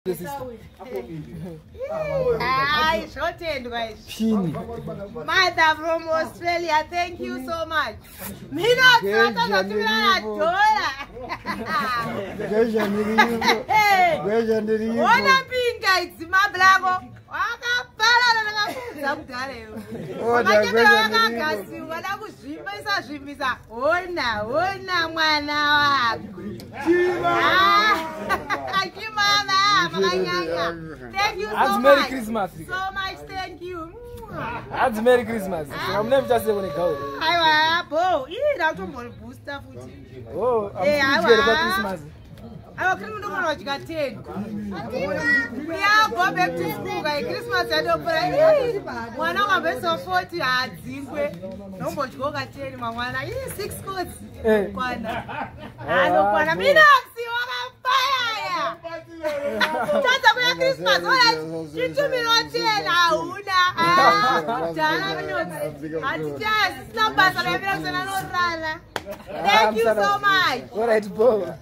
Hi, shortened guys. Mother from Australia, thank you so much. Mina, thank you so Merry much. Christmas. So much, thank you. That's Merry Christmas. I'm never just saying when it goes. I want to booster. Oh, I'm scared about Christmas. I can't do what you got 10. We are go back to school by Christmas. I don't play. One of my best of 40 at Zimbabwe. No more go at 10. My one, 6 coats. I don't want to be not see what I'm fire. Just about Christmas. You told me not 10. Thank you so much. All right, Bo.